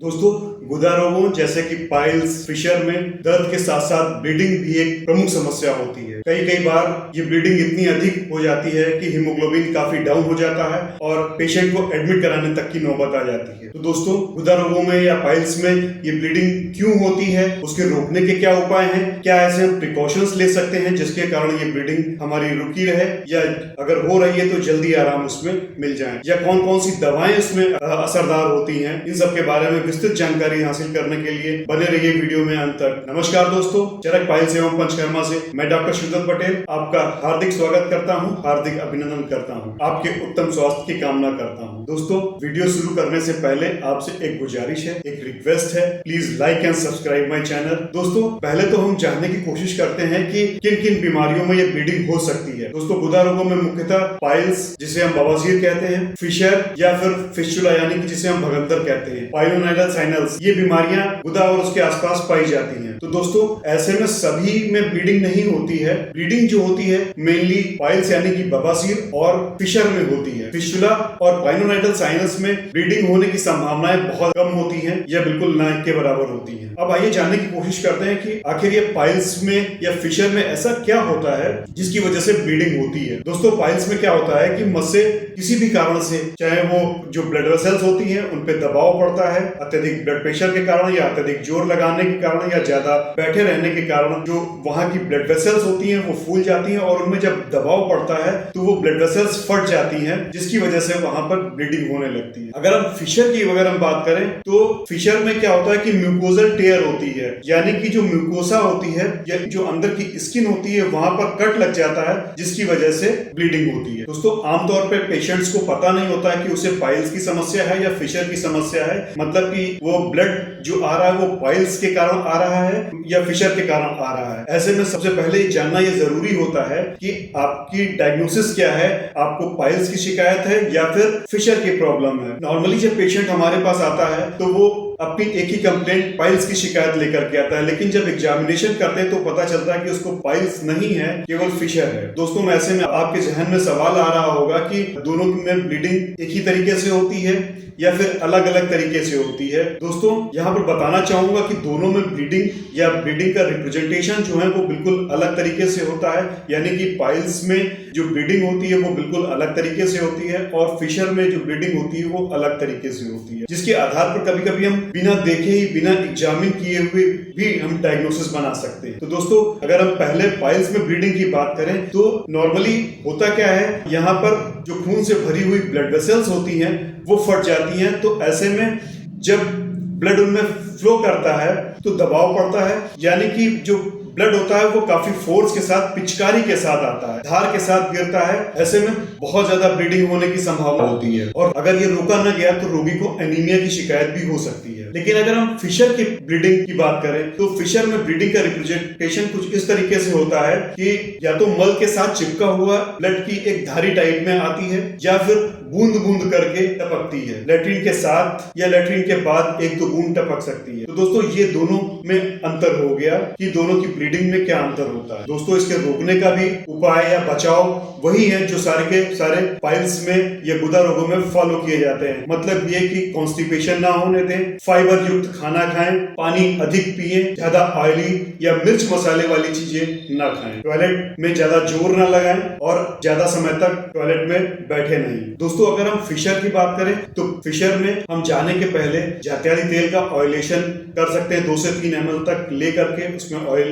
दोस्तों, गुदा रोगों जैसे कि पाइल्स, फिशर में दर्द के साथ साथ ब्लीडिंग भी एक प्रमुख समस्या होती है। कई बार ये ब्लीडिंग इतनी अधिक हो जाती है कि हीमोग्लोबिन काफी डाउन हो जाता है और पेशेंट को एडमिट कराने तक की नौबत आ जाती है। तो दोस्तों, गुदा रोगों में या पाइल्स में ये ब्लीडिंग क्यों होती है, उसके रोकने के क्या उपाय हैं, क्या ऐसे हम प्रिकॉशंस ले सकते हैं जिसके कारण ये ब्लीडिंग हमारी रुकी रहे, या अगर हो रही है तो जल्दी आराम उसमें मिल जाए, या कौन कौन सी दवाएं उसमें असरदार होती हैं, इन सब के बारे में विस्तृत जानकारी हासिल करने के लिए बने रहिए वीडियो में अंत तक। नमस्कार दोस्तों, चरक पाइल्स एवं पंचकर्मा से मैं डॉक्टर शिवदत्त पटेल आपका हार्दिक स्वागत करता हूं, हार्दिक अभिनंदन करता हूं, आपके उत्तम स्वास्थ्य की कामना करता हूं। दोस्तों, वीडियो शुरू करने से पहले आपसे एक गुजारिश है, एक रिक्वेस्ट है, please like and subscribe my channel. दोस्तों, पहले तो हम जानने की कोशिश करते हैं कि किन किन बीमारियों में ये ब्लीडिंग हो सकती है। दोस्तों, गुदा रोगों में मुख्यतः पाइल्स, जिसे हम बवासीर कहते हैं, फिशर या फिर फिस्टुला यानी कि जिसे हम भगंदर कहते हैं, पाइलोनाइडल साइनल्स, ये बीमारियां गुदा और उसके आसपास पाई जाती हैं। तो दोस्तों, ऐसे में सभी में ब्लीडिंग नहीं होती है। ब्लीडिंग जो होती है मेनली पाइल्स यानी कि बवासीर और फिशर में होती है। फिस्टुला और पाइलोनाइडल साइनस में ब्लीडिंग होने की संभावनाएं बहुत कम होती हैं या बिल्कुल ना के बराबर होती हैं। अब आइए जानने की कोशिश करते हैं कि आखिर ये पाइल्स में या फिशर में ऐसा क्या होता है जिसकी वजह से ब्लीडिंग होती है। दोस्तों, पाइल्स में क्या होता है कि मस्से किसी भी कारण से, चाहे वो जो ब्लड वेसल्स होती हैं उन पे दबाव पड़ता है अत्यधिक ब्लड प्रेशर के कारण, या अत्यधिक जोर लगाने के कारण, या ज्यादा बैठे रहने के कारण, जो वहां की ब्लड वेसल्स होती हैं वो फूल जाती हैं और उनमें जब दबाव पड़ता है तो वो ब्लड वेसल्स फट जाती हैं, जिसकी वजह से वहां पर ब्लीडिंग होने लगती है। अगर हम फिशर की अगर हम बात करें तो फिशर में क्या होता है कि म्यूकोजल टेयर होती है, यानी कि जो म्यूकोसा होती है या जो अंदर की स्किन होती है वहां पर कट लग जाता है, जिसकी वजह से ब्लीडिंग होती है। दोस्तों, आमतौर पर पेशेंट्स को पता नहीं होता है कि उसे पाइल्स की समस्या है या फिशर की समस्या है, मतलब कि वो ब्लड जो आ रहा है वो पाइल्स के कारण आ रहा है या फिशर के कारण आ रहा है। ऐसे में सबसे पहले जानना ये जरूरी होता है कि आपकी डायग्नोसिस क्या है, आपको पाइल्स की शिकायत है या फिर फिशर की प्रॉब्लम है। नॉर्मली जब पेशेंट हमारे पास आता है तो वो अपनी एक ही कंप्लेंट पाइल्स की शिकायत लेकर के आता है, लेकिन जब एग्जामिनेशन करते हैं तो पता चलता है कि उसको पाइल्स नहीं है, केवल फिशर है। दोस्तों, ऐसे में आपके जहन में सवाल आ रहा होगा कि दोनों में ब्लीडिंग एक ही तरीके से होती है या फिर अलग अलग तरीके से होती है। दोस्तों, यहाँ पर बताना चाहूंगा कि दोनों में ब्लीडिंग या ब्लीडिंग का रिप्रेजेंटेशन जो है वो बिल्कुल अलग तरीके से होता है, यानी कि पाइल्स में जो ब्लीडिंग होती है वो बिल्कुल अलग तरीके से होती है और फिशर में जो ब्लीडिंग होती है वो अलग तरीके से होती है, जिसके आधार पर कभी कभी हम बिना देखे ही, बिना एग्जामिन किए हुए भी हम डायग्नोसिस बना सकते हैं। तो दोस्तों, अगर हम पहले पाइल्स में ब्लीडिंग की बात करें तो नॉर्मली होता क्या है, यहाँ पर जो खून से भरी हुई ब्लड वेसल्स होती हैं वो फट जाती हैं। तो ऐसे में जब ब्लड उनमें फ्लो करता है तो दबाव पड़ता है, यानी कि जो ब्लड होता है वो काफी फोर्स के साथ, पिचकारी के साथ आता है, धार के साथ गिरता है। ऐसे में बहुत ज्यादा ब्लीडिंग होने की संभावना होती है और अगर ये रोका न गया तो रोगी को एनीमिया की शिकायत भी हो सकती है। लेकिन अगर हम फिशर की ब्लीडिंग की बात करें तो फिशर में ब्लीडिंग का रिप्रेजेंटेशन कुछ इस तरीके से होता है कि या तो मल के साथ चिपका हुआ ब्लड की एक धारी टाइप में आती है या फिर बूंद बूंद करके टपकती है। लैट्रिन के साथ या लैट्रिन के बाद एक दो बूंद टपक सकती है। तो दोस्तों, ये दोनों में अंतर हो गया कि दोनों की ब्लीडिंग में क्या अंतर होता है। दोस्तों, इसके रोकने का भी उपाय या बचाव वही है जो सारे के सारे पाइल्स में या गुदा रोगों में फॉलो किए जाते हैं। मतलब ये कि कॉन्स्टिपेशन ना होने दें, फाइबर युक्त खाना खाएं, पानी अधिक पिएं, ज्यादा ऑयली या मिर्च मसाले वाली चीजें ना खाएं, टॉयलेट में ज्यादा जोर ना लगाएं और ज्यादा समय तक टॉयलेट में बैठे नहीं। दोस्तों, अगर हम फिशर की बात करें तो फिशर में हम जाने के पहले जात्याली तेल का ऑयलेशन कर सकते हैं, 2 से 3 ml तक ले करके उसमें ऑयल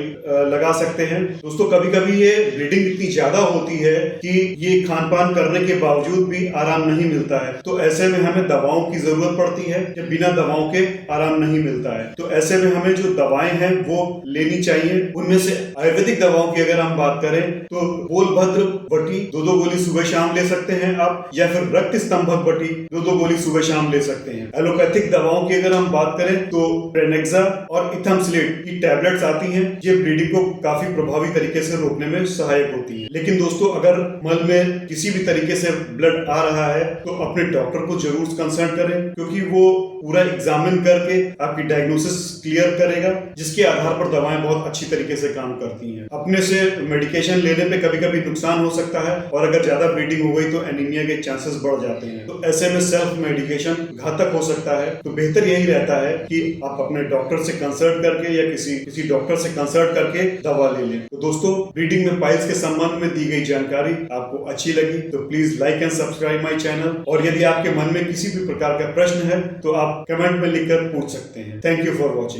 लगा सकते हैं। दोस्तों, कभी कभी ये ब्लीडिंग इतनी ज्यादा होती है कि ये खान पान करने के बावजूद भी आराम नहीं मिलता है, तो ऐसे में हमें दवाओं की जरूरत पड़ती है या बिना दवाओं के आराम नहीं मिलता है। तो ऐसे में हमें जो दवाएं हैं वो लेनी चाहिए। उनमें से आयुर्वेदिक दवाओं की अगर हम बात करें तो बोलभद्र बटी 2-2 गोली सुबह शाम ले सकते हैं आप, या फिर रक्त स्तंभक बटी 2-2 गोली सुबह शाम ले सकते हैं। एलोपैथिक दवाओं की अगर हम बात करें तो प्रेनेक्सा और इथामसिलेट की टैबलेट्स आती हैं, ये ब्लीडिंग को काफी प्रभावी तरीके से रोकने में सहायक होती है। लेकिन दोस्तों, अगर मल में किसी भी तरीके से ब्लड आ रहा है तो अपने डॉक्टर को जरूर कंसल्ट करें, क्योंकि वो पूरा एग्जामिन करके आपकी डायग्नोसिस क्लियर करेगा, जिसके आधार पर दवाएं बहुत अच्छी तरीके से काम करती हैं। अपने से मेडिकेशन लेने पे कभी कभी नुकसान हो सकता है और अगर ज्यादा ब्लीडिंग हो गई तो एनीमिया के चांसेस बढ़ जाते हैं। तो ऐसे में सेल्फ मेडिकेशन घातक हो सकता है। तो बेहतर यही रहता है कि आप अपने डॉक्टर से कंसल्ट करके या किसी डॉक्टर से कंसल्ट करके दवा ले लें। तो दोस्तों, ब्लीडिंग में पाइल्स के संबंध में दी गई जानकारी आपको अच्छी लगी तो please like and subscribe my channel. और यदि आपके मन में किसी भी प्रकार का प्रश्न है तो आप कमेंट में लिखकर पूछ सकते हैं। Thank you for watching.